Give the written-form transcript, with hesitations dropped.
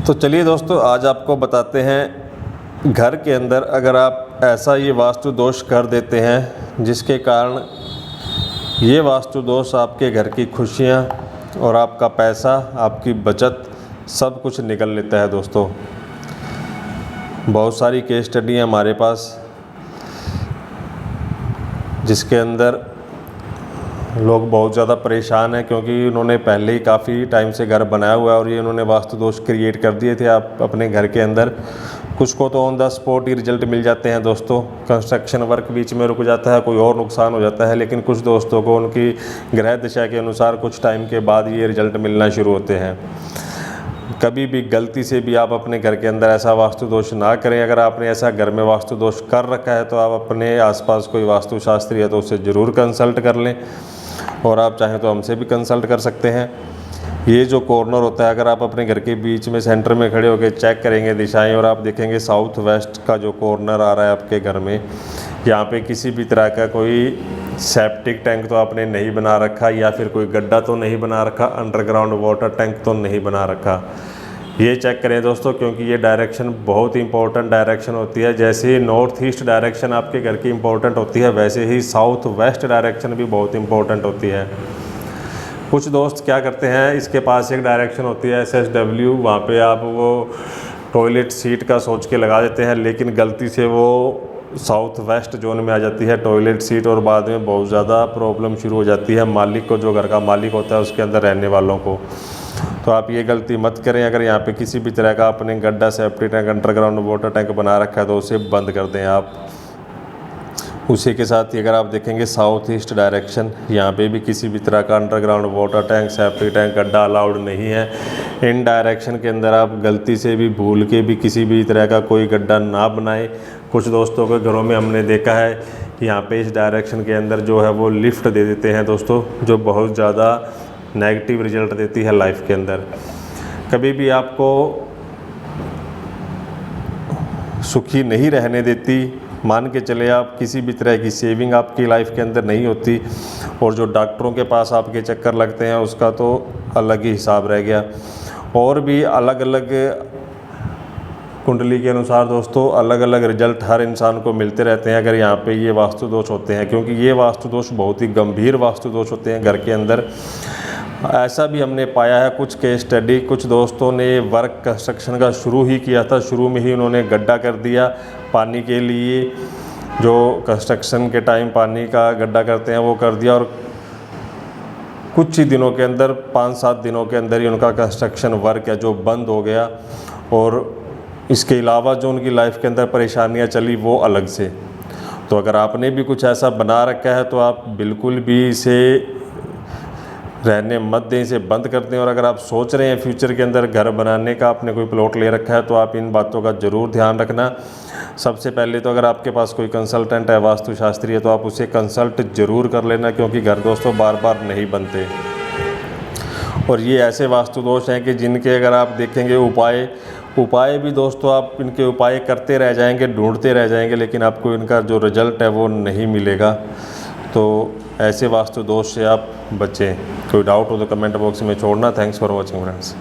तो चलिए दोस्तों, आज आपको बताते हैं घर के अंदर अगर आप ऐसा ये वास्तु दोष कर देते हैं जिसके कारण ये वास्तु दोष आपके घर की खुशियाँ और आपका पैसा, आपकी बचत सब कुछ निकल लेता है। दोस्तों, बहुत सारी केस स्टडी है हमारे पास जिसके अंदर लोग बहुत ज़्यादा परेशान हैं क्योंकि उन्होंने पहले ही काफ़ी टाइम से घर बनाया हुआ है और ये उन्होंने वास्तु दोष क्रिएट कर दिए थे आप अपने घर के अंदर। कुछ को तो ऑन द स्पॉट ही रिजल्ट मिल जाते हैं दोस्तों, कंस्ट्रक्शन वर्क बीच में रुक जाता है, कोई और नुकसान हो जाता है, लेकिन कुछ दोस्तों को उनकी ग्रह दिशा के अनुसार कुछ टाइम के बाद ये रिजल्ट मिलना शुरू होते हैं। कभी भी गलती से भी आप अपने घर के अंदर ऐसा वास्तु दोष ना करें। अगर आपने ऐसा घर में वास्तु दोष कर रखा है तो आप अपने आसपास कोई वास्तु शास्त्री है तो उससे ज़रूर कंसल्ट कर लें, और आप चाहें तो हमसे भी कंसल्ट कर सकते हैं। ये जो कॉर्नर होता है, अगर आप अपने घर के बीच में सेंटर में खड़े होकर चेक करेंगे दिशाएं और आप देखेंगे साउथ वेस्ट का जो कॉर्नर आ रहा है आपके घर में, यहाँ पे किसी भी तरह का कोई सेप्टिक टैंक तो आपने नहीं बना रखा या फिर कोई गड्ढा तो नहीं बना रखा, अंडरग्राउंड वाटर टैंक तो नहीं बना रखा। ये चेक करें दोस्तों, क्योंकि ये डायरेक्शन बहुत इंपॉर्टेंट डायरेक्शन होती है। जैसे ही नॉर्थ ईस्ट डायरेक्शन आपके घर की इंपॉर्टेंट होती है, वैसे ही साउथ वेस्ट डायरेक्शन भी बहुत इंपॉर्टेंट होती है। कुछ दोस्त क्या करते हैं, इसके पास एक डायरेक्शन होती है SSW, वहाँ पे आप वो टॉयलेट सीट का सोच के लगा देते हैं, लेकिन गलती से वो साउथ वेस्ट जोन में आ जाती है टॉयलेट सीट और बाद में बहुत ज़्यादा प्रॉब्लम शुरू हो जाती है मालिक को, जो घर का मालिक होता है उसके अंदर रहने वालों को। तो आप ये गलती मत करें। अगर यहाँ पे किसी भी तरह का आपने गड्ढा, safety tank, underground water tank बना रखा है तो उसे बंद कर दें आप। उसी के साथ ही अगर आप देखेंगे साउथ ईस्ट डायरेक्शन, यहाँ पे भी किसी भी तरह का underground water tank, safety tank, गड्ढा अलाउड नहीं है। इन डायरेक्शन के अंदर आप गलती से भी भूल के भी किसी भी तरह का कोई गड्ढा ना बनाएं। कुछ दोस्तों के घरों में हमने देखा है कि यहाँ पे इस डायरेक्शन के अंदर जो है वो लिफ्ट दे देते हैं दोस्तों, जो बहुत ज़्यादा नेगेटिव रिजल्ट देती है लाइफ के अंदर। कभी भी आपको सुखी नहीं रहने देती। मान के चले आप किसी भी तरह की सेविंग आपकी लाइफ के अंदर नहीं होती, और जो डॉक्टरों के पास आपके चक्कर लगते हैं उसका तो अलग ही हिसाब रह गया। और भी अलग अलग कुंडली के अनुसार दोस्तों अलग अलग रिजल्ट हर इंसान को मिलते रहते हैं अगर यहाँ पे ये वास्तु दोष होते हैं, क्योंकि ये वास्तु दोष बहुत ही गंभीर वास्तु दोष होते हैं घर के अंदर। ऐसा भी हमने पाया है कुछ केस स्टडी, कुछ दोस्तों ने वर्क कंस्ट्रक्शन का शुरू ही किया था, शुरू में ही उन्होंने गड्ढा कर दिया पानी के लिए, जो कंस्ट्रक्शन के टाइम पानी का गड्ढा करते हैं वो कर दिया, और कुछ ही दिनों के अंदर 5-7 दिनों के अंदर ही उनका कंस्ट्रक्शन वर्क है जो बंद हो गया। और इसके अलावा जो उनकी लाइफ के अंदर परेशानियां चली वो अलग से। तो अगर आपने भी कुछ ऐसा बना रखा है तो आप बिल्कुल भी इसे रहने मत दें, इसे बंद कर दें। और अगर आप सोच रहे हैं फ्यूचर के अंदर घर बनाने का, आपने कोई प्लॉट ले रखा है, तो आप इन बातों का ज़रूर ध्यान रखना। सबसे पहले तो अगर आपके पास कोई कंसल्टेंट है, वास्तुशास्त्री है, तो आप उसे कंसल्ट ज़रूर कर लेना, क्योंकि घर दोस्तों बार बार नहीं बनते। और ये ऐसे वास्तु दोष हैं कि जिनके अगर आप देखेंगे उपाय भी दोस्तों आप इनके उपाय करते रह जाएंगे, ढूंढते रह जाएंगे, लेकिन आपको इनका जो रिजल्ट है वो नहीं मिलेगा। तो ऐसे वास्तु दोष से आप बचें। कोई डाउट हो तो कमेंट बॉक्स में छोड़ना। Thanks for watching friends.